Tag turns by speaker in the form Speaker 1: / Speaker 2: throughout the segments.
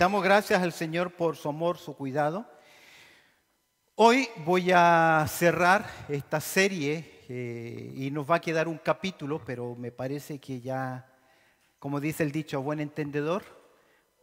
Speaker 1: Damos gracias al Señor por su amor, su cuidado. Hoy voy a cerrar esta serie y nos va a quedar un capítulo, pero me parece que ya, como dice el dicho, a buen entendedor,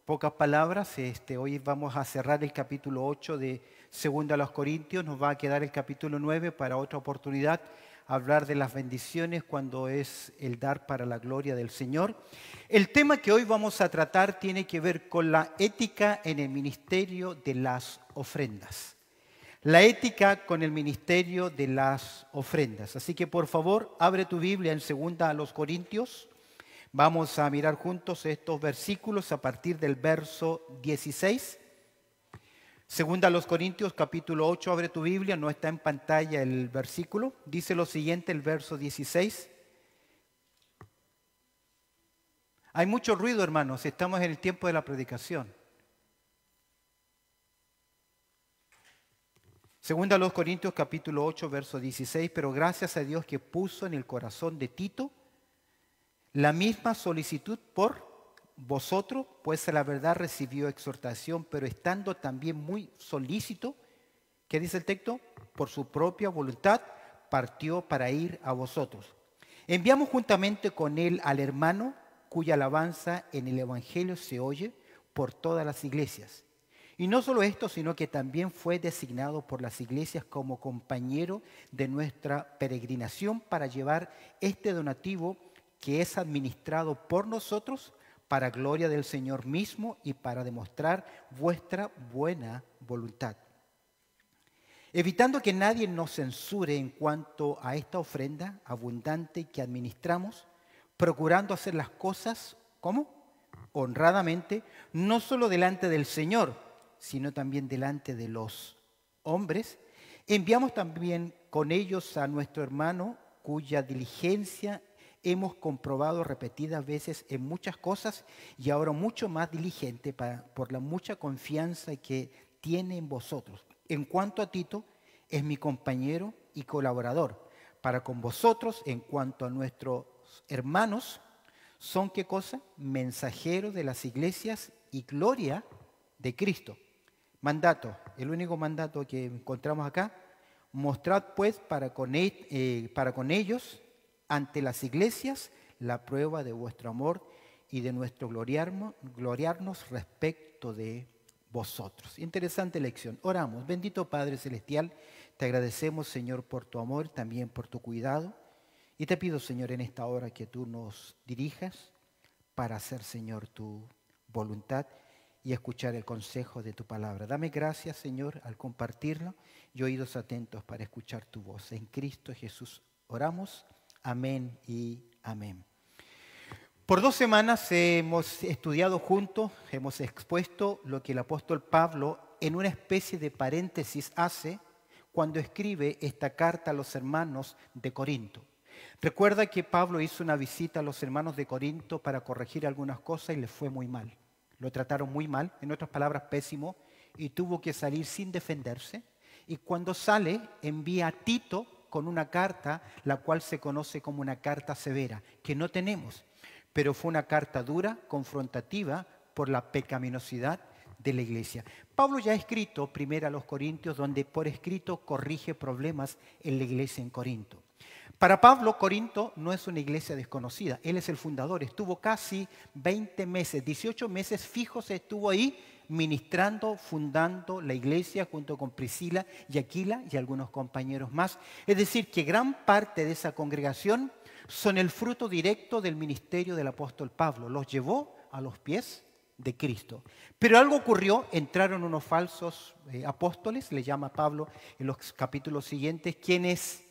Speaker 1: pocas palabras. Hoy vamos a cerrar el capítulo 8 de 2 a los Corintios. Nos va a quedar el capítulo 9 para otra oportunidad, hablar de las bendiciones cuando es el dar para la gloria del Señor. El tema que hoy vamos a tratar tiene que ver con la ética en el ministerio de las ofrendas. La ética con el ministerio de las ofrendas. Así que por favor, abre tu Biblia en 2 a los Corintios. Vamos a mirar juntos estos versículos a partir del verso 16. 2 a los Corintios, capítulo 8, abre tu Biblia, no está en pantalla el versículo. Dice lo siguiente, el verso 16. Hay mucho ruido, hermanos, estamos en el tiempo de la predicación. 2 a los Corintios, capítulo 8, verso 16. Pero gracias a Dios que puso en el corazón de Tito la misma solicitud por vosotros, pues a la verdad recibió exhortación, pero estando también muy solícito, ¿qué dice el texto? Por su propia voluntad partió para ir a vosotros. Enviamos juntamente con él al hermano cuya alabanza en el Evangelio se oye por todas las iglesias. Y no solo esto, sino que también fue designado por las iglesias como compañero de nuestra peregrinación para llevar este donativo que es administrado por nosotros para gloria del Señor mismo y para demostrar vuestra buena voluntad. Evitando que nadie nos censure en cuanto a esta ofrenda abundante que administramos, procurando hacer las cosas, ¿cómo? Honradamente, no solo delante del Señor, sino también delante de los hombres. Enviamos también con ellos a nuestro hermano, cuya diligencia hemos comprobado repetidas veces en muchas cosas y ahora mucho más diligente por la mucha confianza que tiene en vosotros. En cuanto a Tito, es mi compañero y colaborador para con vosotros. En cuanto a nuestros hermanos, son ¿qué cosa? Mensajeros de las iglesias y gloria de Cristo. Mandato, el único mandato que encontramos acá: mostrad pues para con ellos ante las iglesias la prueba de vuestro amor y de nuestro gloriarnos respecto de vosotros. Interesante lección. Oramos. Bendito Padre Celestial, te agradecemos, Señor, por tu amor, también por tu cuidado. Y te pido, Señor, en esta hora que tú nos dirijas para hacer, Señor, tu voluntad y escuchar el consejo de tu palabra. Dame gracias, Señor, al compartirlo y oídos atentos para escuchar tu voz. En Cristo Jesús oramos. Amén y amén. Por 2 semanas hemos estudiado juntos, hemos expuesto lo que el apóstol Pablo en una especie de paréntesis hace cuando escribe esta carta a los hermanos de Corinto. Recuerda que Pablo hizo una visita a los hermanos de Corinto para corregir algunas cosas y les fue muy mal. Lo trataron muy mal, en otras palabras, pésimo, y tuvo que salir sin defenderse. Y cuando sale, envía a Tito con una carta, la cual se conoce como una carta severa, que no tenemos, pero fue una carta dura, confrontativa, por la pecaminosidad de la iglesia. Pablo ya ha escrito primero a los Corintios, donde por escrito corrige problemas en la iglesia en Corinto. Para Pablo, Corinto no es una iglesia desconocida. Él es el fundador. Estuvo casi 20 meses, 18 meses fijos estuvo ahí ministrando, fundando la iglesia junto con Priscila y Aquila y algunos compañeros más. Es decir, que gran parte de esa congregación son el fruto directo del ministerio del apóstol Pablo. Los llevó a los pies de Cristo. Pero algo ocurrió, entraron unos falsos apóstoles, le llama Pablo en los capítulos siguientes, quienes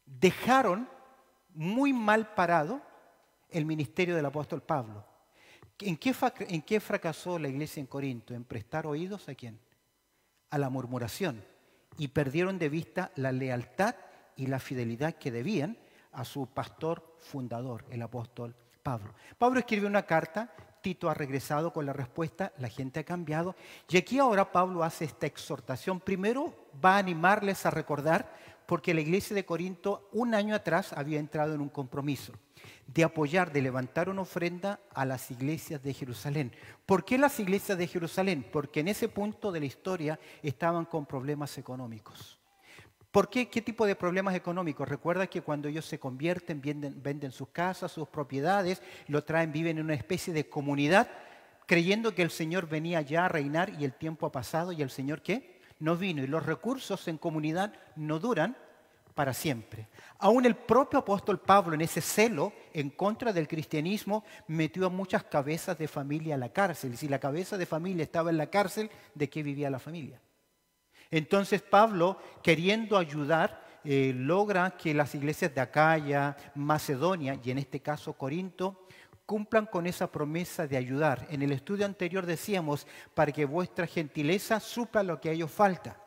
Speaker 1: dejaron muy mal parado el ministerio del apóstol Pablo. ¿En qué fracasó la iglesia en Corinto? En prestar oídos ¿a quién? A la murmuración. Y perdieron de vista la lealtad y la fidelidad que debían a su pastor fundador, el apóstol Pablo. Pablo escribe una carta, Tito ha regresado con la respuesta, la gente ha cambiado. Y aquí ahora Pablo hace esta exhortación. Primero va a animarles a recordar, Porque la iglesia de Corinto un año atrás había entrado en un compromiso de apoyar, de levantar una ofrenda a las iglesias de Jerusalén. ¿Por qué las iglesias de Jerusalén? Porque en ese punto de la historia estaban con problemas económicos. ¿Por qué? ¿Qué tipo de problemas económicos? Recuerda que cuando ellos se convierten, venden sus casas, sus propiedades, lo traen, viven en una especie de comunidad, creyendo que el Señor venía ya a reinar y el tiempo ha pasado y el Señor ¿qué? No vino. Y los recursos en comunidad no duran para siempre. Aún el propio apóstol Pablo, en ese celo en contra del cristianismo, metió a muchas cabezas de familia a la cárcel. Y si la cabeza de familia estaba en la cárcel, ¿de qué vivía la familia? Entonces Pablo, queriendo ayudar, logra que las iglesias de Acaya, Macedonia y en este caso Corinto, cumplan con esa promesa de ayudar. En el estudio anterior decíamos, para que vuestra gentileza supla lo que a ellos falta.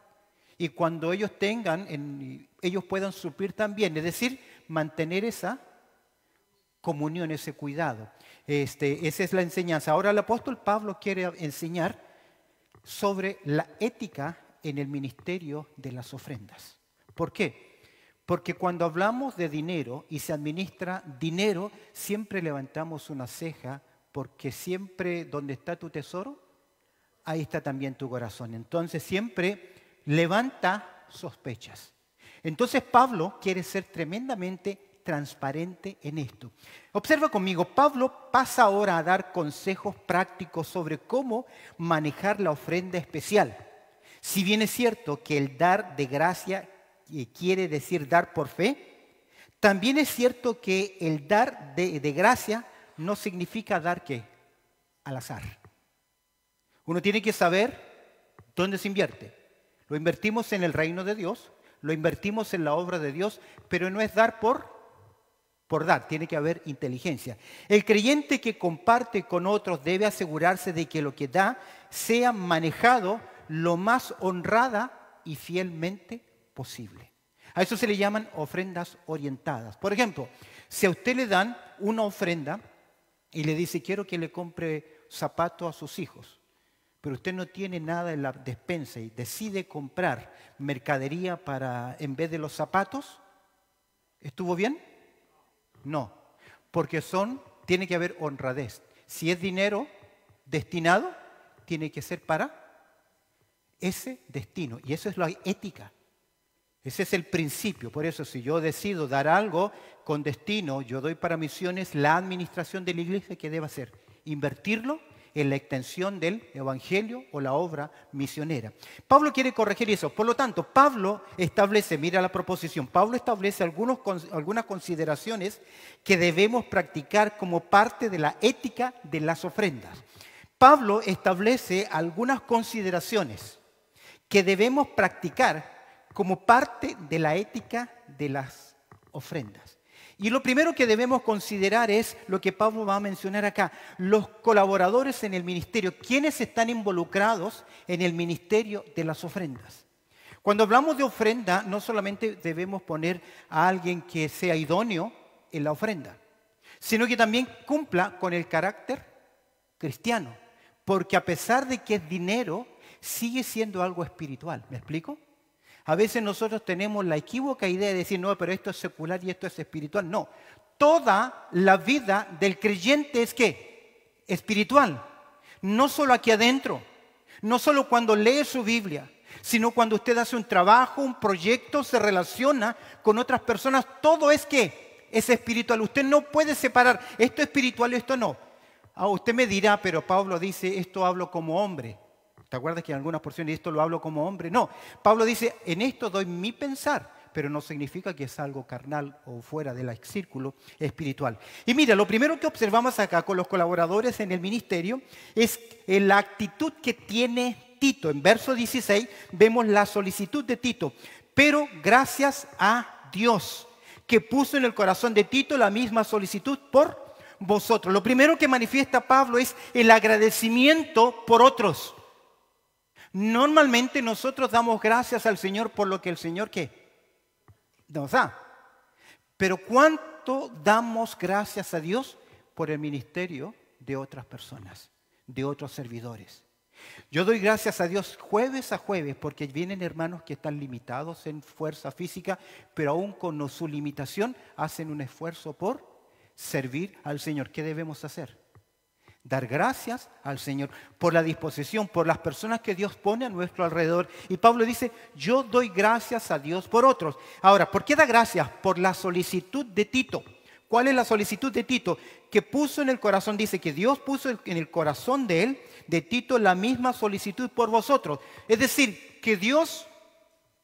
Speaker 1: Y cuando ellos tengan, ellos puedan suplir también, es decir, mantener esa comunión, ese cuidado. Esa es la enseñanza. Ahora el apóstol Pablo quiere enseñar sobre la ética en el ministerio de las ofrendas. ¿Por qué? Porque cuando hablamos de dinero y se administra dinero, siempre levantamos una ceja, porque siempre donde está tu tesoro, ahí está también tu corazón. Entonces siempre levanta sospechas. Entonces Pablo quiere ser tremendamente transparente en esto. Observa conmigo, Pablo pasa ahora a dar consejos prácticos sobre cómo manejar la ofrenda especial. Si bien es cierto que el dar de gracia quiere decir dar por fe, también es cierto que el dar de gracia no significa dar ¿qué? Al azar. Uno tiene que saber dónde se invierte. Lo invertimos en el reino de Dios, lo invertimos en la obra de Dios, pero no es dar por dar, tiene que haber inteligencia. El creyente que comparte con otros debe asegurarse de que lo que da sea manejado lo más honrada y fielmente posible. A eso se le llaman ofrendas orientadas. Por ejemplo, si a usted le dan una ofrenda y le dice, quiero que le compre zapatos a sus hijos, pero usted no tiene nada en la despensa y decide comprar mercadería en vez de los zapatos, ¿estuvo bien? No, porque tiene que haber honradez. Si es dinero destinado, tiene que ser para ese destino. Y eso es la ética. Ese es el principio. Por eso, si yo decido dar algo con destino, yo doy para misiones, la administración de la iglesia, ¿qué debe hacer? Invertirlo en la extensión del evangelio o la obra misionera. Pablo quiere corregir eso. Por lo tanto, Pablo establece, mira la proposición, Pablo establece algunas consideraciones que debemos practicar como parte de la ética de las ofrendas. Pablo establece algunas consideraciones que debemos practicar como parte de la ética de las ofrendas. Y lo primero que debemos considerar es lo que Pablo va a mencionar acá, los colaboradores en el ministerio, quienes están involucrados en el ministerio de las ofrendas. Cuando hablamos de ofrenda, no solamente debemos poner a alguien que sea idóneo en la ofrenda, sino que también cumpla con el carácter cristiano, porque a pesar de que es dinero, sigue siendo algo espiritual. ¿Me explico? A veces nosotros tenemos la equívoca idea de decir, no, pero esto es secular y esto es espiritual. No, toda la vida del creyente es ¿qué? Espiritual. No solo aquí adentro, no solo cuando lee su Biblia, sino cuando usted hace un trabajo, un proyecto, se relaciona con otras personas. Todo es ¿qué? Es espiritual. Usted no puede separar esto espiritual y esto no. Usted me dirá, pero Pablo dice, esto hablo como hombre. ¿Te acuerdas que en algunas porciones de esto lo hablo como hombre? No, Pablo dice, en esto doy mi pensar, pero no significa que es algo carnal o fuera del círculo espiritual. Y mira, lo primero que observamos acá con los colaboradores en el ministerio es la actitud que tiene Tito. En verso 16 vemos la solicitud de Tito, pero gracias a Dios que puso en el corazón de Tito la misma solicitud por vosotros. Lo primero que manifiesta Pablo es el agradecimiento por otros. Normalmente nosotros damos gracias al Señor por lo que el Señor ¿qué? Nos da. Pero ¿cuánto damos gracias a Dios por el ministerio de otras personas, de otros servidores? Yo doy gracias a Dios jueves a jueves porque vienen hermanos que están limitados en fuerza física, pero aún con su limitación hacen un esfuerzo por servir al Señor. ¿Qué debemos hacer? Dar gracias al Señor por la disposición, por las personas que Dios pone a nuestro alrededor. Y Pablo dice, yo doy gracias a Dios por otros. Ahora, ¿por qué da gracias? Por la solicitud de Tito. ¿Cuál es la solicitud de Tito? Que puso en el corazón, dice que Dios puso en el corazón de él, de Tito, la misma solicitud por vosotros. Es decir, que Dios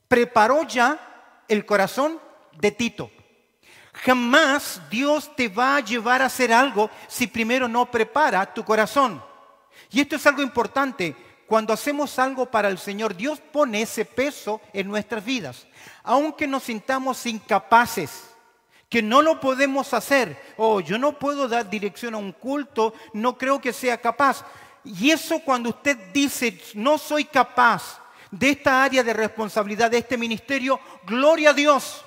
Speaker 1: preparó ya el corazón de Tito. Jamás Dios te va a llevar a hacer algo si primero no prepara tu corazón. Y esto es algo importante. Cuando hacemos algo para el Señor, Dios pone ese peso en nuestras vidas. Aunque nos sintamos incapaces, que no lo podemos hacer. Yo no puedo dar dirección a un culto, no creo que sea capaz. Y eso cuando usted dice, no soy capaz de esta área de responsabilidad, de este ministerio, gloria a Dios.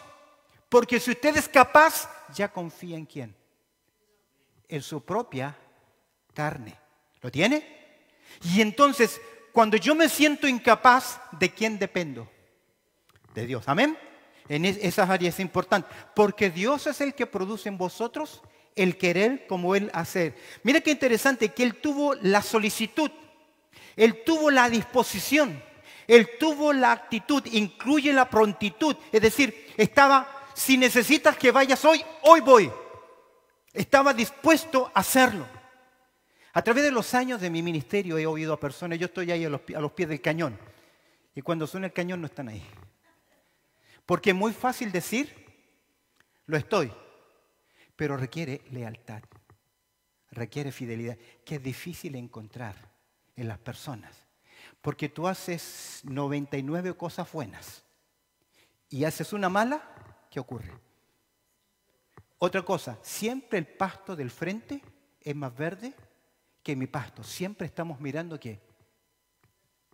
Speaker 1: Porque si usted es capaz, ya confía en quién. En su propia carne. ¿Lo tiene? Y entonces, cuando yo me siento incapaz, ¿de quién dependo? De Dios. ¿Amén? En esas áreas es importante. Porque Dios es el que produce en vosotros el querer como Él hacer. Mira qué interesante que Él tuvo la solicitud. Él tuvo la disposición. Él tuvo la actitud. Incluye la prontitud. Es decir, si necesitas que vayas hoy, hoy voy. Estaba dispuesto a hacerlo. A través de los años de mi ministerio he oído a personas, yo estoy ahí a los pies del cañón. Y cuando suena el cañón no están ahí. Porque es muy fácil decir, lo estoy, pero requiere lealtad, requiere fidelidad, que es difícil encontrar en las personas. Porque tú haces 99 cosas buenas y haces una mala, ¿qué ocurre? Otra cosa, siempre el pasto del frente es más verde que mi pasto. Siempre estamos mirando ¿qué?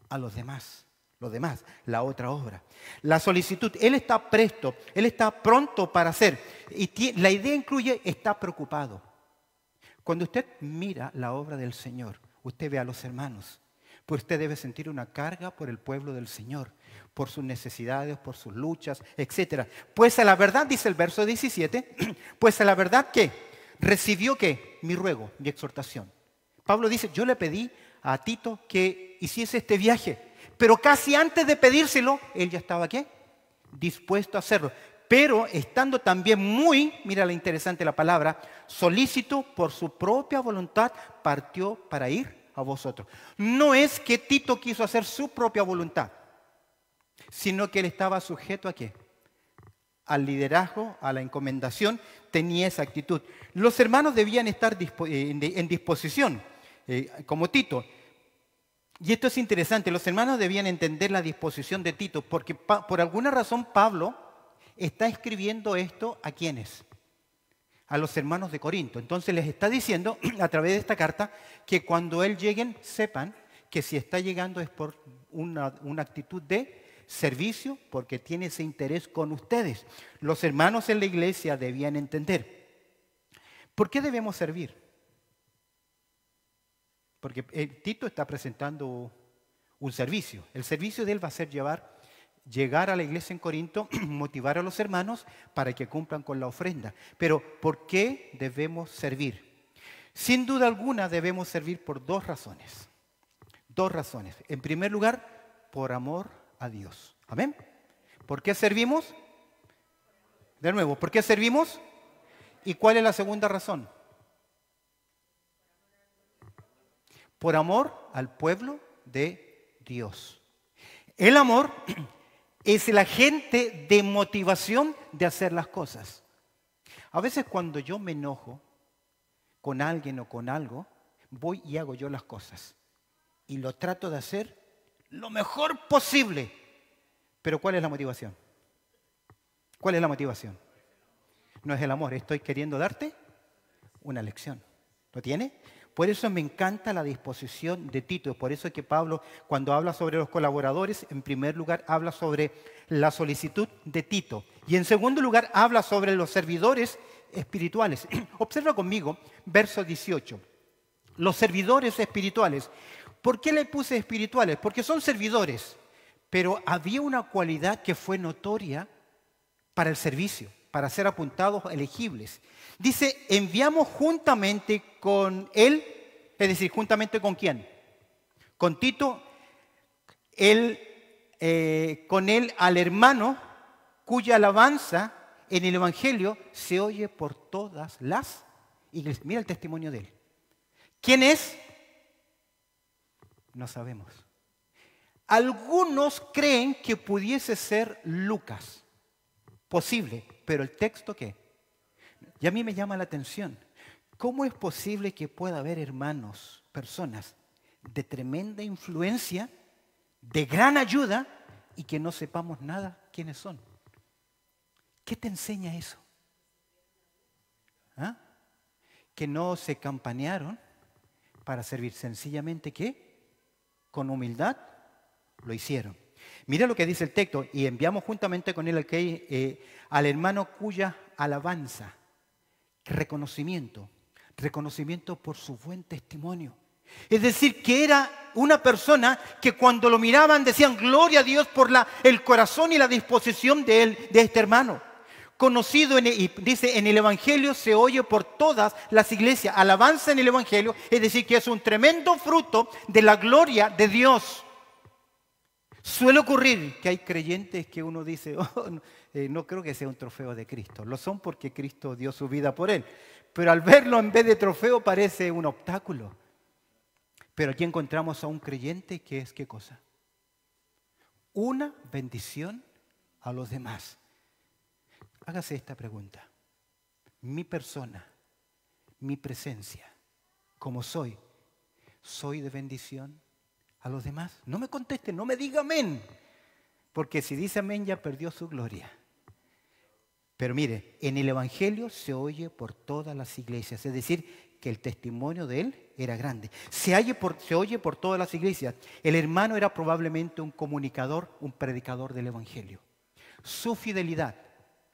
Speaker 1: A los demás. Los demás, la otra obra. La solicitud, Él está presto, Él está pronto para hacer. Y la idea incluye, está preocupado. Cuando usted mira la obra del Señor, usted ve a los hermanos, pues usted debe sentir una carga por el pueblo del Señor, por sus necesidades, por sus luchas, etc. Pues a la verdad, dice el verso 17, pues a la verdad que recibió ¿qué? Mi ruego, mi exhortación. Pablo dice, yo le pedí a Tito que hiciese este viaje. Pero casi antes de pedírselo, él ya estaba ¿qué? Dispuesto a hacerlo. Pero estando también muy, mira la interesante la palabra, solícito por su propia voluntad, partió para ir a vosotros. No es que Tito quiso hacer su propia voluntad, sino que él estaba sujeto ¿a qué? Al liderazgo, a la encomendación, tenía esa actitud. Los hermanos debían estar en disposición, como Tito. Y esto es interesante, los hermanos debían entender la disposición de Tito, porque por alguna razón Pablo está escribiendo esto ¿a quiénes? A los hermanos de Corinto. Entonces les está diciendo a través de esta carta que cuando él lleguen sepan que si está llegando es por una actitud de servicio, porque tiene ese interés con ustedes. Los hermanos en la iglesia debían entender. ¿Por qué debemos servir? Porque Tito está presentando un servicio. El servicio de él va a ser llegar a la iglesia en Corinto, motivar a los hermanos para que cumplan con la ofrenda. Pero ¿por qué debemos servir? Sin duda alguna debemos servir por dos razones. Dos razones. En primer lugar, por amor a Dios. ¿Amén? ¿Por qué servimos? De nuevo, ¿por qué servimos? ¿Y cuál es la segunda razón? Por amor al pueblo de Dios. El amor es el agente de motivación de hacer las cosas. A veces cuando yo me enojo con alguien o con algo, voy y hago yo las cosas. Y lo trato de hacer lo mejor posible. Pero ¿cuál es la motivación? ¿Cuál es la motivación? No es el amor, estoy queriendo darte una lección. ¿Lo tiene? Por eso me encanta la disposición de Tito. Por eso es que Pablo, cuando habla sobre los colaboradores, en primer lugar habla sobre la solicitud de Tito. Y en segundo lugar habla sobre los servidores espirituales. Observa conmigo, verso 18. Los servidores espirituales. ¿Por qué le puse espirituales? Porque son servidores, pero había una cualidad que fue notoria para el servicio, para ser apuntados elegibles. Dice, enviamos juntamente con él, es decir, juntamente con quién, con Tito, con él al hermano cuya alabanza en el Evangelio se oye por todas las iglesias. Mira el testimonio de él. ¿Quién es? No sabemos. Algunos creen que pudiese ser Lucas. Posible, pero el texto ¿qué? Y a mí me llama la atención. ¿Cómo es posible que pueda haber hermanos, personas de tremenda influencia, de gran ayuda y que no sepamos nada quiénes son? ¿Qué te enseña eso? ¿Ah? Que no se campanearon para servir. Sencillamente que con humildad lo hicieron. Mira lo que dice el texto. Y enviamos juntamente con él al hermano cuya alabanza, reconocimiento por su buen testimonio. Es decir, que era una persona que cuando lo miraban decían gloria a Dios por el corazón y la disposición de este hermano. Conocido, y dice, en el Evangelio se oye por todas las iglesias. Alabanza en el Evangelio, es decir, que es un tremendo fruto de la gloria de Dios. Suele ocurrir que hay creyentes que uno dice, no creo que sea un trofeo de Cristo. Lo son porque Cristo dio su vida por él. Pero al verlo en vez de trofeo parece un obstáculo. Pero aquí encontramos a un creyente que es, ¿qué cosa? Una bendición a los demás. Hágase esta pregunta. Mi persona, mi presencia, como soy de bendición a los demás. No me conteste, no me diga amén. Porque si dice amén ya perdió su gloria. Pero mire, en el Evangelio se oye por todas las iglesias. Es decir, que el testimonio de él era grande. Se oye por todas las iglesias. El hermano era probablemente un comunicador, un predicador del Evangelio. Su fidelidad,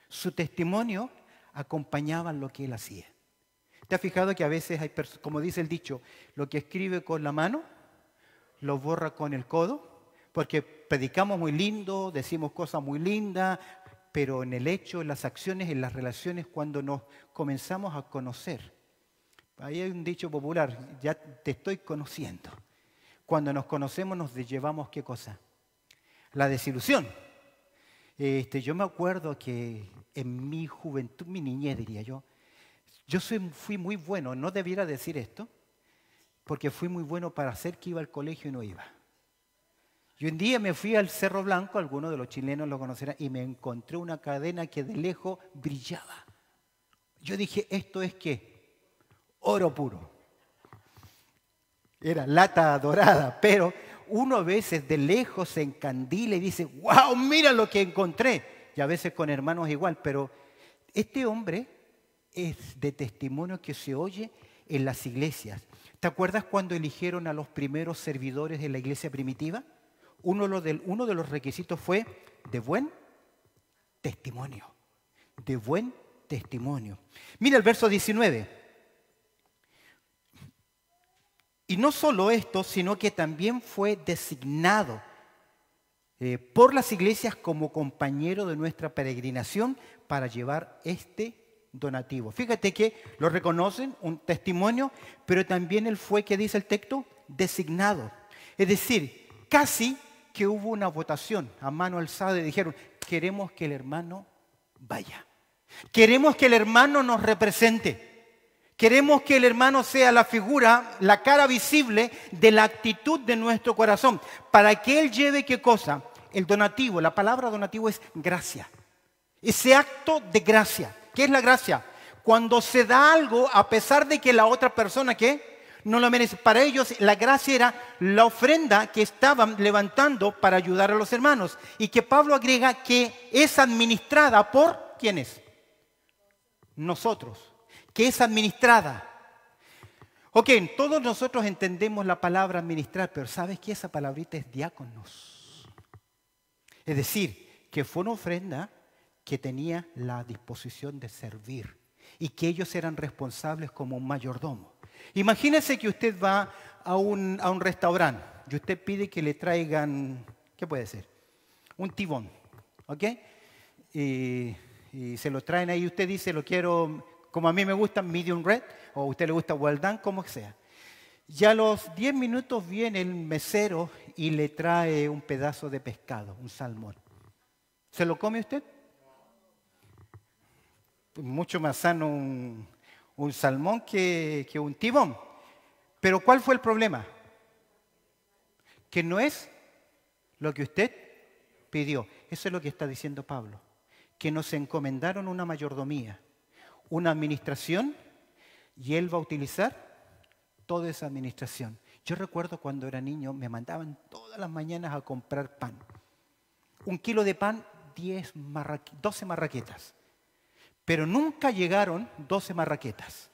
Speaker 1: su testimonio acompañaban lo que él hacía. ¿Te has fijado que a veces hay personas, como dice el dicho, lo que escribe con la mano lo borra con el codo? Porque predicamos muy lindo, decimos cosas muy lindas, pero en el hecho, en las acciones, en las relaciones, cuando nos comenzamos a conocer. Ahí hay un dicho popular, ya te estoy conociendo. Cuando nos conocemos nos llevamos, ¿qué cosa? La desilusión. Yo me acuerdo que en mi juventud, mi niñez diría yo fui muy bueno, no debiera decir esto, porque fui muy bueno para hacer que iba al colegio y no iba. Y un día me fui al Cerro Blanco, algunos de los chilenos lo conocerán, y me encontré una cadena que de lejos brillaba. Yo dije, ¿esto es qué? Oro puro. Era lata dorada, pero uno a veces de lejos se encandila y dice, wow, mira lo que encontré. Y a veces con hermanos igual, pero este hombre es de testimonio que se oye en las iglesias. ¿Te acuerdas cuando eligieron a los primeros servidores de la iglesia primitiva? Uno de los requisitos fue de buen testimonio. De buen testimonio. Mira el verso 19. Y no solo esto, sino que también fue designado por las iglesias como compañero de nuestra peregrinación para llevar este donativo. Fíjate que lo reconocen, un testimonio, pero también él fue, ¿qué dice el texto? Designado. Es decir, casi que hubo una votación a mano alzada y dijeron, queremos que el hermano vaya. Queremos que el hermano nos represente. Queremos que el hermano sea la figura, la cara visible de la actitud de nuestro corazón. Para que él lleve, ¿qué cosa? El donativo. La palabra donativo es gracia. Ese acto de gracia. ¿Qué es la gracia? Cuando se da algo a pesar de que la otra persona, ¿qué? No lo merece. Para ellos la gracia era la ofrenda que estaban levantando para ayudar a los hermanos. Y que Pablo agrega que es administrada por, ¿quiénes? Nosotros. Que es administrada. Ok, todos nosotros entendemos la palabra administrar, pero ¿sabes qué? Esa palabrita es diáconos. Es decir, que fue una ofrenda que tenía la disposición de servir y que ellos eran responsables como un mayordomo. Imagínese que usted va a un restaurante y usted pide que le traigan, ¿qué puede ser? Un tibón, ¿ok? Y se lo traen ahí, usted dice, lo quiero, como a mí me gusta, medium rare, o a usted le gusta well done, como sea. Ya a los 10 minutos viene el mesero y le trae un pedazo de pescado, un salmón. ¿Se lo come usted? Mucho más sano un salmón que un tibón. Pero ¿cuál fue el problema? Que no es lo que usted pidió. Eso es lo que está diciendo Pablo. Que nos encomendaron una mayordomía, una administración, y él va a utilizar toda esa administración. Yo recuerdo cuando era niño, me mandaban todas las mañanas a comprar pan. 1 kilo de pan, 12 marraquetas. Pero nunca llegaron 12 marraquetas.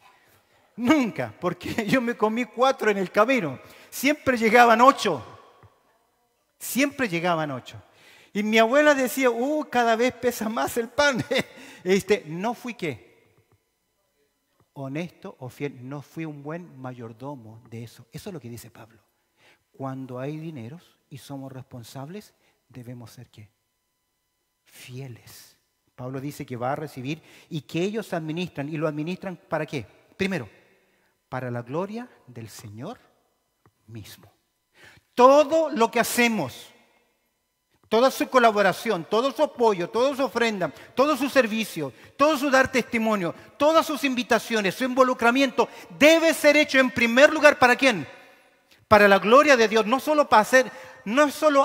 Speaker 1: Nunca, porque yo me comí 4 en el camino. Siempre llegaban 8. Siempre llegaban 8. Y mi abuela decía, cada vez pesa más el pan. No fui ¿qué? Honesto o fiel, no fui un buen mayordomo de eso. Eso es lo que dice Pablo. Cuando hay dineros y somos responsables, debemos ser ¿qué? Fieles. Pablo dice que va a recibir y que ellos administran. ¿Y lo administran para qué? Primero, para la gloria del Señor mismo. Todo lo que hacemos, toda su colaboración, todo su apoyo, toda su ofrenda, todo su servicio, todo su dar testimonio, todas sus invitaciones, su involucramiento, debe ser hecho en primer lugar ¿para quién? Para la gloria de Dios, no solo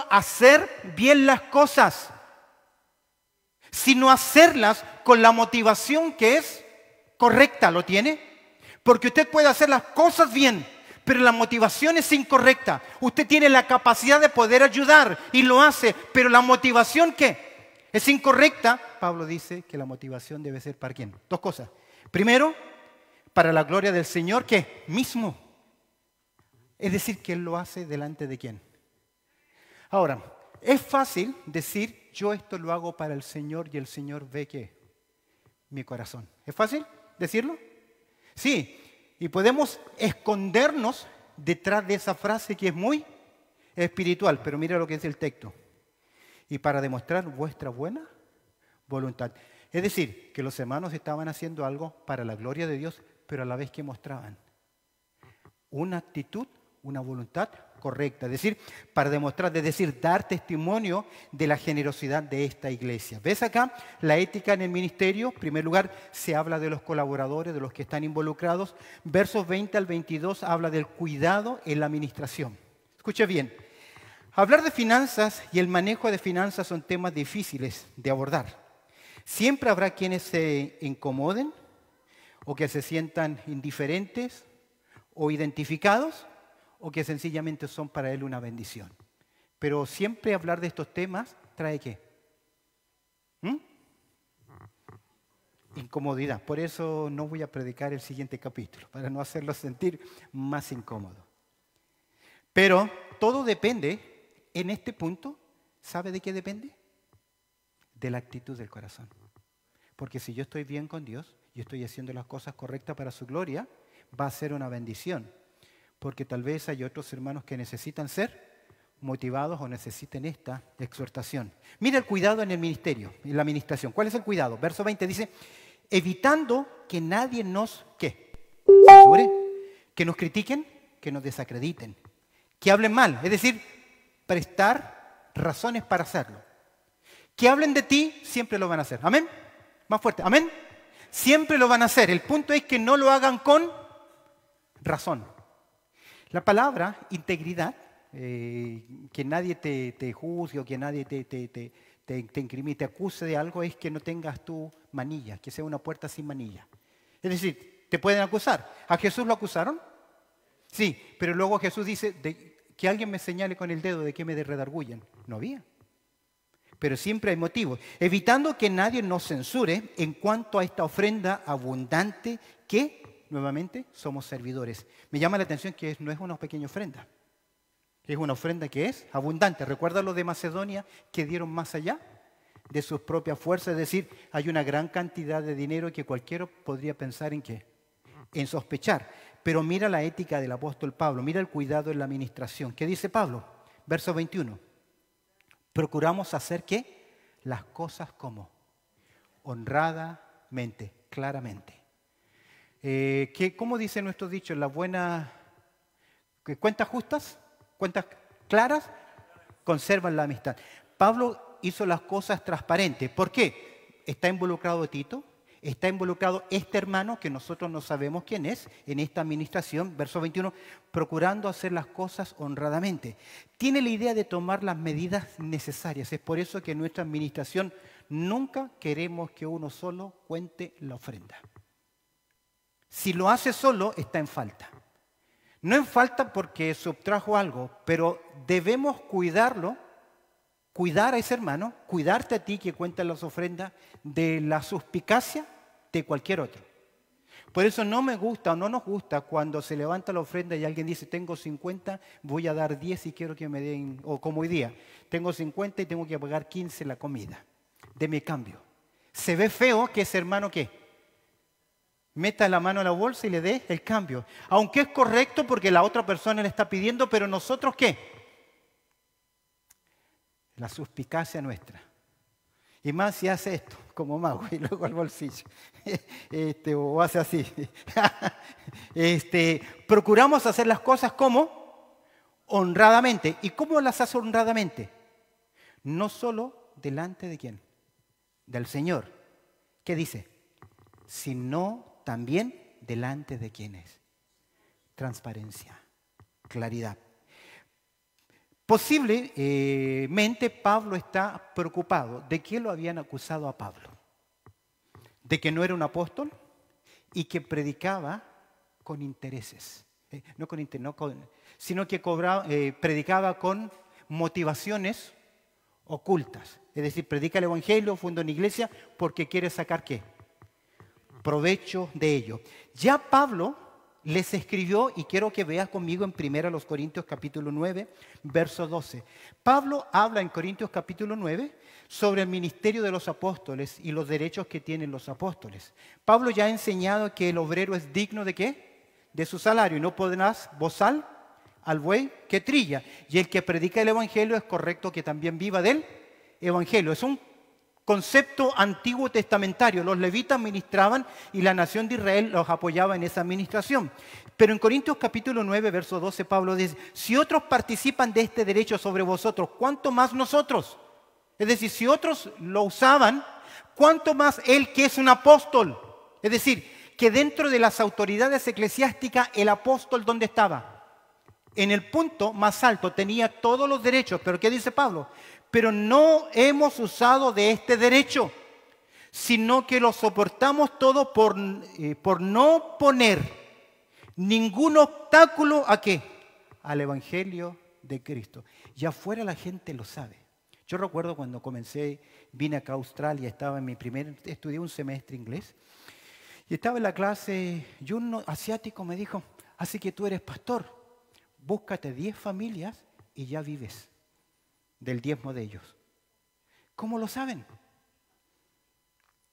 Speaker 1: hacer bien las cosas, sino hacerlas con la motivación que es correcta. ¿Lo tiene? Porque usted puede hacer las cosas bien, pero la motivación es incorrecta. Usted tiene la capacidad de poder ayudar y lo hace, pero la motivación ¿qué? Es incorrecta. Pablo dice que la motivación debe ser ¿para quién? 2 cosas. Primero, para la gloria del Señor ¿qué? Mismo. Es decir, que Él lo hace delante de ¿quién? Ahora, es fácil decir, yo esto lo hago para el Señor y el Señor ve ¿qué? Mi corazón. ¿Es fácil decirlo? Sí. Y podemos escondernos detrás de esa frase que es muy espiritual. Pero mira lo que dice el texto. Y para demostrar vuestra buena voluntad. Es decir, que los hermanos estaban haciendo algo para la gloria de Dios, pero a la vez que mostraban una actitud, una voluntad correcta. Es decir, para demostrar, dar testimonio de la generosidad de esta iglesia. ¿Ves acá la ética en el ministerio? En primer lugar, se habla de los colaboradores, de los que están involucrados. Versos 20 al 22 habla del cuidado en la administración. Escuche bien. Hablar de finanzas y el manejo de finanzas son temas difíciles de abordar. Siempre habrá quienes se incomoden o que se sientan indiferentes o identificados, o que sencillamente son para él una bendición. Pero siempre hablar de estos temas trae ¿qué? Incomodidad. Por eso no voy a predicar el siguiente capítulo, para no hacerlo sentir más incómodo. Pero todo depende, en este punto, ¿sabe de qué depende? De la actitud del corazón. Porque si yo estoy bien con Dios y estoy haciendo las cosas correctas para su gloria, va a ser una bendición. Porque tal vez hay otros hermanos que necesitan ser motivados o necesiten esta exhortación. Mira el cuidado en el ministerio, en la administración. ¿Cuál es el cuidado? Verso 20 dice, evitando que nadie nos, ¿qué? Censure, que nos critiquen, que nos desacrediten, que hablen mal. Es decir, prestar razones para hacerlo. Que hablen de ti, siempre lo van a hacer. ¿Amén? Más fuerte. ¿Amén? Siempre lo van a hacer. El punto es que no lo hagan con razón. La palabra integridad, que nadie te juzgue o que nadie te incrimine, te acuse de algo, es que no tengas tu manilla, que sea una puerta sin manilla. Es decir, te pueden acusar. ¿A Jesús lo acusaron? Sí, pero luego Jesús dice que alguien me señale con el dedo de que me redargüyen. No había. Pero siempre hay motivos. Evitando que nadie nos censure en cuanto a esta ofrenda abundante que nuevamente somos servidores. Me llama la atención que no es una pequeña ofrenda. Es una ofrenda que es abundante. ¿Recuerda lo de Macedonia que dieron más allá de sus propias fuerzas? Es decir, hay una gran cantidad de dinero que cualquiera podría pensar en qué, en sospechar. Pero mira la ética del apóstol Pablo, mira el cuidado en la administración. ¿Qué dice Pablo? Verso 21. Procuramos hacer ¿qué? Las cosas como honradamente, claramente. ¿Cómo dice nuestro dicho? Las buenas cuentas justas, cuentas claras, conservan la amistad. Pablo hizo las cosas transparentes. ¿Por qué? Está involucrado Tito, está involucrado este hermano que nosotros no sabemos quién es en esta administración, verso 21, procurando hacer las cosas honradamente. Tiene la idea de tomar las medidas necesarias. Es por eso que en nuestra administración nunca queremos que uno solo cuente la ofrenda. Si lo hace solo, está en falta. No en falta porque subtrajo algo, pero debemos cuidarlo, cuidar a ese hermano, cuidarte a ti que cuentas las ofrendas de la suspicacia de cualquier otro. Por eso no me gusta o no nos gusta cuando se levanta la ofrenda y alguien dice, tengo 50, voy a dar 10 y quiero que me den, o como hoy día, tengo 50 y tengo que pagar 15 la comida de mi cambio. Se ve feo que ese hermano, ¿qué? Meta la mano a la bolsa y le dé el cambio. Aunque es correcto porque la otra persona le está pidiendo, pero nosotros ¿qué? La suspicacia nuestra. Y más si hace esto, como mago, y luego al bolsillo. O hace así. Procuramos hacer las cosas como honradamente. ¿Y cómo las hace honradamente? No solo delante de quién, del Señor. ¿Qué dice? Sino también delante de quién es. Transparencia, claridad. Posiblemente Pablo está preocupado. ¿De qué lo habían acusado a Pablo? De que no era un apóstol y que predicaba con intereses. Sino que predicaba con motivaciones ocultas. Es decir, predica el evangelio, funda una iglesia porque quiere sacar ¿qué? Provecho de ello. Ya Pablo les escribió, y quiero que veas conmigo en 1 Corintios capítulo 9, verso 12. Pablo habla en Corintios capítulo 9 sobre el ministerio de los apóstoles y los derechos que tienen los apóstoles. Pablo ya ha enseñado que el obrero es digno ¿de qué? De su salario, y no podrás bozal al buey que trilla. Y el que predica el evangelio es correcto que también viva del evangelio. Es un concepto antiguo testamentario. Los levitas ministraban y la nación de Israel los apoyaba en esa administración. Pero en Corintios capítulo 9, verso 12, Pablo dice, si otros participan de este derecho sobre vosotros, ¿cuánto más nosotros? Es decir, si otros lo usaban, ¿cuánto más él que es un apóstol? Es decir, que dentro de las autoridades eclesiásticas, el apóstol, ¿dónde estaba? En el punto más alto, tenía todos los derechos. ¿Pero qué dice Pablo? Pero no hemos usado de este derecho, sino que lo soportamos todo por no poner ningún obstáculo ¿a qué? Al evangelio de Cristo. Y afuera la gente lo sabe. Yo recuerdo cuando vine acá a Australia, estudié un semestre inglés, y estaba en la clase, y un asiático me dijo, así que tú eres pastor, búscate 10 familias y ya vives del diezmo de ellos. ¿Cómo lo saben?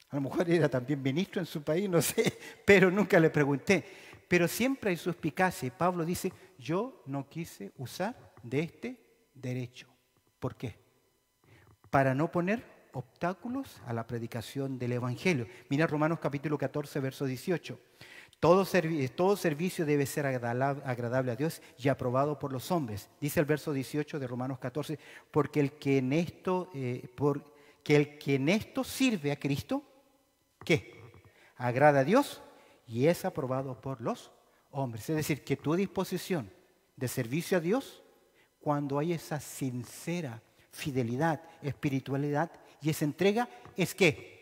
Speaker 1: A lo mejor era también ministro en su país, no sé, pero nunca le pregunté. Pero siempre hay suspicacia y Pablo dice, yo no quise usar de este derecho. ¿Por qué? Para no poner obstáculos a la predicación del evangelio. Mira Romanos capítulo 14, verso 18. Todo servicio debe ser agradable a Dios y aprobado por los hombres. Dice el verso 18 de Romanos 14, porque el que en esto sirve a Cristo, ¿qué? Agrada a Dios y es aprobado por los hombres. Es decir, que tu disposición de servicio a Dios, cuando hay esa sincera fidelidad, espiritualidad y esa entrega, es que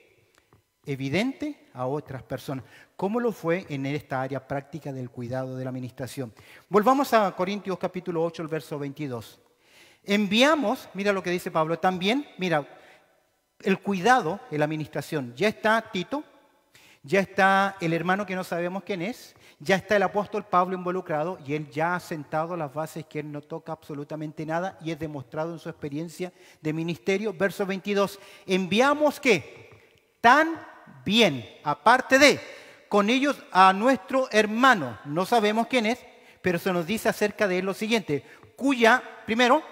Speaker 1: evidente a otras personas, como lo fue en esta área práctica del cuidado de la administración. Volvamos a Corintios capítulo 8, el verso 22. Enviamos, mira lo que dice Pablo, también, mira, el cuidado en la administración. Ya está Tito, ya está el hermano que no sabemos quién es, ya está el apóstol Pablo involucrado y él ya ha sentado las bases que él no toca absolutamente nada y es demostrado en su experiencia de ministerio. Verso 22, enviamos ¿qué? Tan bien, aparte de con ellos a nuestro hermano, no sabemos quién es, pero se nos dice acerca de él lo siguiente, cuya, primero,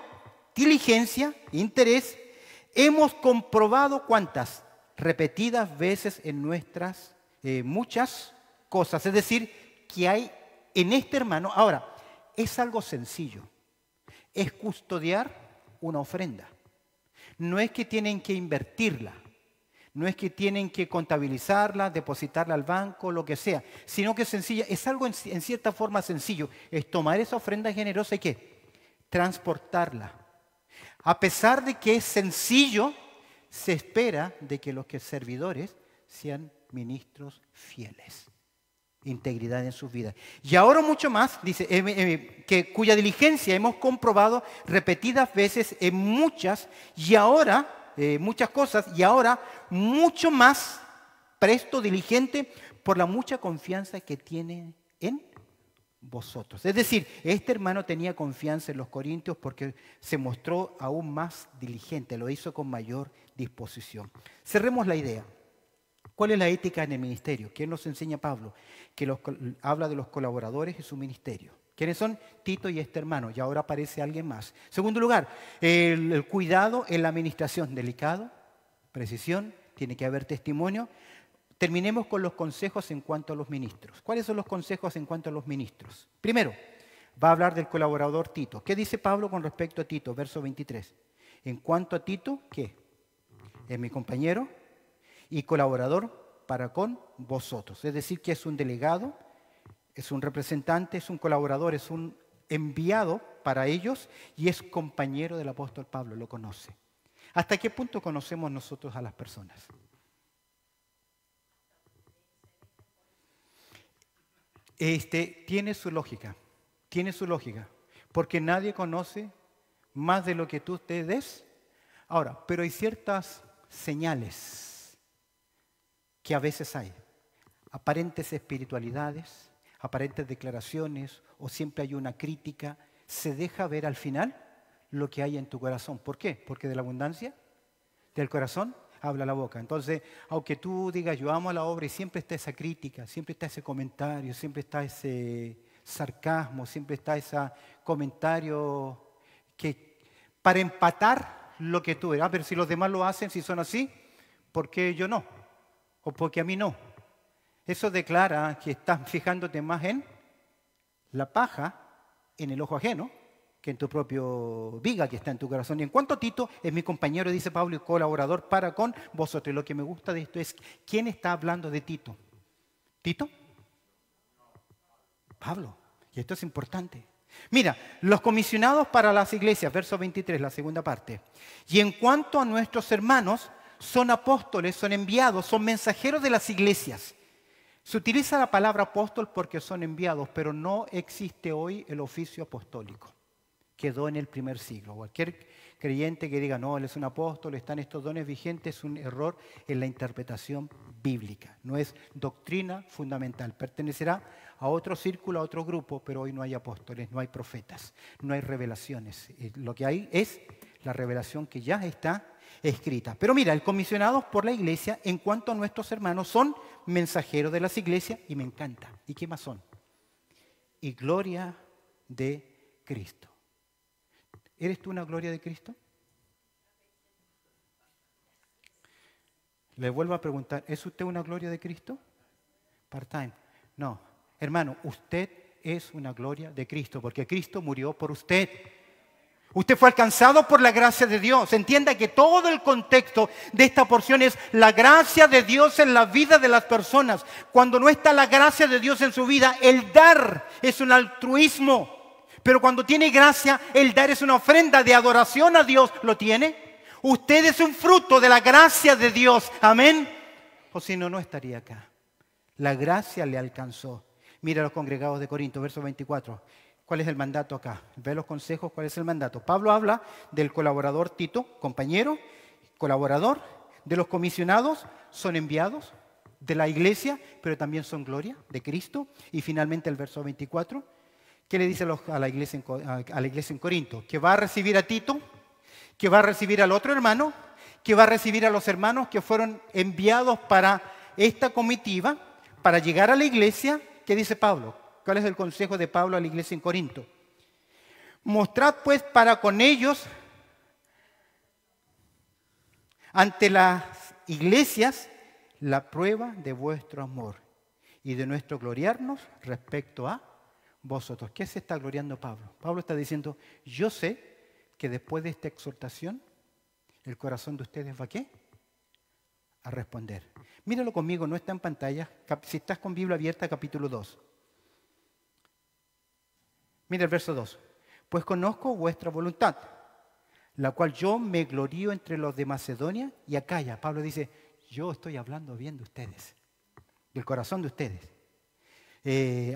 Speaker 1: diligencia, interés, hemos comprobado ¿cuántas? Repetidas veces en nuestras muchas cosas. Es decir, que hay en este hermano. Ahora, es algo sencillo. Es custodiar una ofrenda. No es que tienen que invertirla. No es que tienen que contabilizarla, depositarla al banco, lo que sea. Sino que es sencilla. Es algo en cierta forma sencillo. Es tomar esa ofrenda generosa y ¿qué? Transportarla. A pesar de que es sencillo, se espera de que los servidores sean ministros fieles. Integridad en sus vidas. Y ahora mucho más, dice, que cuya diligencia hemos comprobado repetidas veces en muchas cosas, y ahora mucho más presto, diligente, por la mucha confianza que tiene en vosotros. Es decir, este hermano tenía confianza en los corintios porque se mostró aún más diligente, lo hizo con mayor disposición. Cerremos la idea. ¿Cuál es la ética en el ministerio? ¿Quién nos enseña Pablo? Que habla de los colaboradores y su ministerio. ¿Quiénes son? Tito y este hermano. Y ahora aparece alguien más. Segundo lugar, el cuidado en la administración. Delicado, precisión, tiene que haber testimonio. Terminemos con los consejos en cuanto a los ministros. ¿Cuáles son los consejos en cuanto a los ministros? Primero, va a hablar del colaborador Tito. ¿Qué dice Pablo con respecto a Tito? Verso 23. En cuanto a Tito, ¿qué? Es mi compañero y colaborador para con vosotros. Es decir, que es un delegado, es un representante, es un colaborador, es un enviado para ellos y es compañero del apóstol Pablo, lo conoce. ¿Hasta qué punto conocemos nosotros a las personas? Tiene su lógica, porque nadie conoce más de lo que tú te des. Ahora, pero hay ciertas señales que a veces hay, aparentes espiritualidades, aparentes declaraciones, o siempre hay una crítica, se deja ver al final lo que hay en tu corazón. ¿Por qué? Porque de la abundancia del corazón habla la boca. Entonces, aunque tú digas yo amo a la obra y siempre está esa crítica, siempre está ese comentario, siempre está ese sarcasmo, siempre está ese comentario que para empatar lo que tú eres. Pero si los demás lo hacen, si son así, ¿por qué yo no? ¿O porque a mí no? Eso declara que estás fijándote más en la paja en el ojo ajeno que en tu propio viga que está en tu corazón. Y en cuanto a Tito, es mi compañero, dice Pablo, y colaborador para con vosotros. Y lo que me gusta de esto es, ¿quién está hablando de Tito? ¿Tito? Pablo. Y esto es importante. Mira, los comisionados para las iglesias, verso 23, la segunda parte. Y en cuanto a nuestros hermanos, son apóstoles, son enviados, son mensajeros de las iglesias. Se utiliza la palabra apóstol porque son enviados, pero no existe hoy el oficio apostólico. Quedó en el primer siglo. Cualquier creyente que diga, no, él es un apóstol, están estos dones vigentes, es un error en la interpretación bíblica. No es doctrina fundamental. Pertenecerá a otro círculo, a otro grupo, pero hoy no hay apóstoles, no hay profetas, no hay revelaciones. Lo que hay es la revelación que ya está escrita. Pero mira, el comisionados por la iglesia, en cuanto a nuestros hermanos, son mensajeros de las iglesias y me encanta. ¿Y qué más son? Y gloria de Cristo. ¿Eres tú una gloria de Cristo? Le vuelvo a preguntar, ¿es usted una gloria de Cristo? Part-time. No. Hermano, usted es una gloria de Cristo, porque Cristo murió por usted. Usted fue alcanzado por la gracia de Dios. Entienda que todo el contexto de esta porción es la gracia de Dios en la vida de las personas. Cuando no está la gracia de Dios en su vida, el dar es un altruismo. Pero cuando tiene gracia, el dar es una ofrenda de adoración a Dios. ¿Lo tiene? Usted es un fruto de la gracia de Dios. Amén. O si no, no estaría acá. La gracia le alcanzó. Mira a los congregados de Corinto, verso 24. ¿Cuál es el mandato acá? Ve los consejos, ¿cuál es el mandato? Pablo habla del colaborador Tito, compañero, colaborador, de los comisionados, son enviados de la iglesia, pero también son gloria de Cristo. Y finalmente el verso 24, ¿qué le dice a la iglesia en Corinto? Que va a recibir a Tito, que va a recibir al otro hermano, que va a recibir a los hermanos que fueron enviados para esta comitiva, para llegar a la iglesia, ¿qué dice Pablo? ¿Cuál es el consejo de Pablo a la iglesia en Corinto? Mostrad pues para con ellos ante las iglesias la prueba de vuestro amor y de nuestro gloriarnos respecto a vosotros. ¿Qué se está gloriando Pablo? Pablo está diciendo, yo sé que después de esta exhortación, el corazón de ustedes va ¿a qué? A responder. Míralo conmigo, no está en pantalla. Si estás con Biblia abierta, capítulo 2. Mira el verso 2. Pues conozco vuestra voluntad, la cual yo me glorío entre los de Macedonia y Acaya. Pablo dice, yo estoy hablando bien de ustedes, del corazón de ustedes.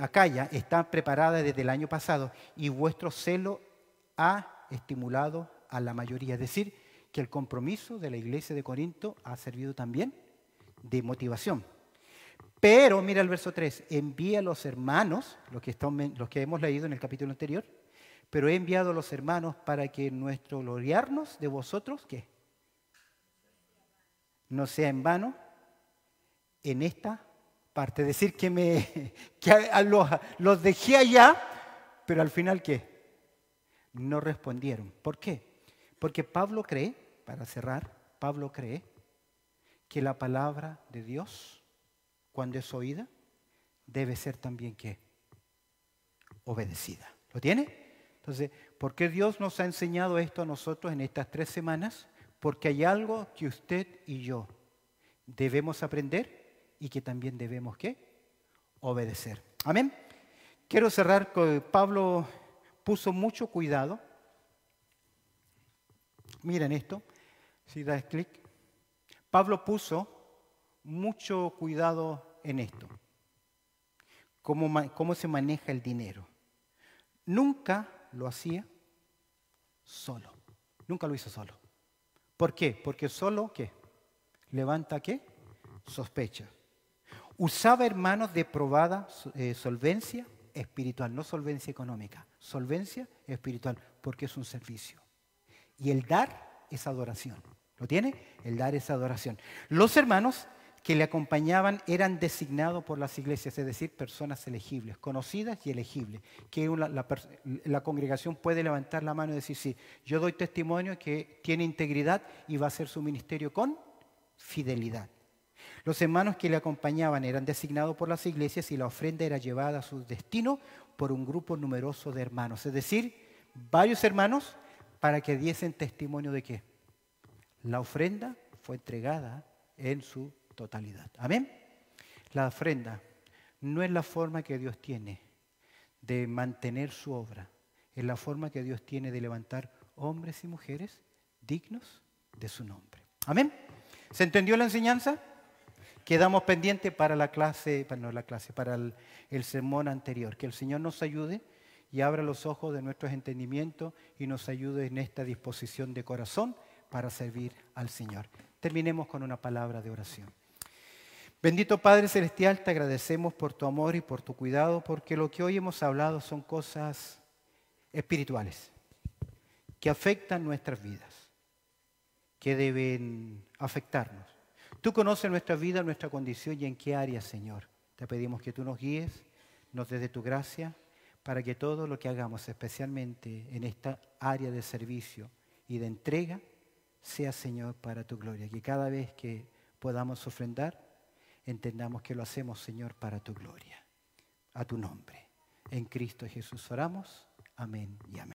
Speaker 1: Acaya está preparada desde el año pasado y vuestro celo ha estimulado a la mayoría. Es decir, que el compromiso de la iglesia de Corinto ha servido también de motivación. Pero, mira el verso 3, envía a los hermanos, los que hemos leído en el capítulo anterior, pero he enviado a los hermanos para que nuestro gloriarnos de vosotros, ¿qué? No sea en vano en esta parte. Es decir, los dejé allá, pero al final, ¿qué? No respondieron. ¿Por qué? Porque Pablo cree, para cerrar, Pablo cree que la palabra de Dios, cuando es oída, debe ser también ¿qué? Obedecida. ¿Lo tiene? Entonces, ¿por qué Dios nos ha enseñado esto a nosotros en estas 3 semanas? Porque hay algo que usted y yo debemos aprender y que también debemos ¿qué? Obedecer. Amén. Quiero cerrar con Pablo puso mucho cuidado. Miren esto, si das clic. Pablo puso mucho cuidado en esto. Cómo se maneja el dinero. Nunca lo hacía solo. Nunca lo hizo solo. ¿Por qué? Porque solo, ¿qué? Levanta, ¿qué? Sospecha. Usaba hermanos de probada solvencia espiritual, no solvencia económica, solvencia espiritual, porque es un servicio. Y el dar es adoración. ¿Lo tiene? El dar es adoración. Los hermanos que le acompañaban eran designados por las iglesias, es decir, personas elegibles, conocidas y elegibles, que la congregación puede levantar la mano y decir, sí, yo doy testimonio que tiene integridad y va a hacer su ministerio con fidelidad. Los hermanos que le acompañaban eran designados por las iglesias y la ofrenda era llevada a su destino por un grupo numeroso de hermanos, es decir, varios hermanos para que diesen testimonio de que la ofrenda fue entregada en su totalidad. Amén. La ofrenda no es la forma que Dios tiene de mantener su obra, es la forma que Dios tiene de levantar hombres y mujeres dignos de su nombre. Amén. ¿Se entendió la enseñanza? Quedamos pendientes para para el sermón anterior. Que el Señor nos ayude y abra los ojos de nuestros entendimientos y nos ayude en esta disposición de corazón para servir al Señor. Terminemos con una palabra de oración. Bendito Padre Celestial, te agradecemos por tu amor y por tu cuidado, porque lo que hoy hemos hablado son cosas espirituales que afectan nuestras vidas, que deben afectarnos. Tú conoces nuestra vida, nuestra condición y en qué área, Señor. Te pedimos que tú nos guíes, nos des de tu gracia, para que todo lo que hagamos, especialmente en esta área de servicio y de entrega, sea, Señor, para tu gloria. Que cada vez que podamos ofrendar, entendamos que lo hacemos, Señor, para tu gloria, a tu nombre. En Cristo Jesús oramos. Amén y amén.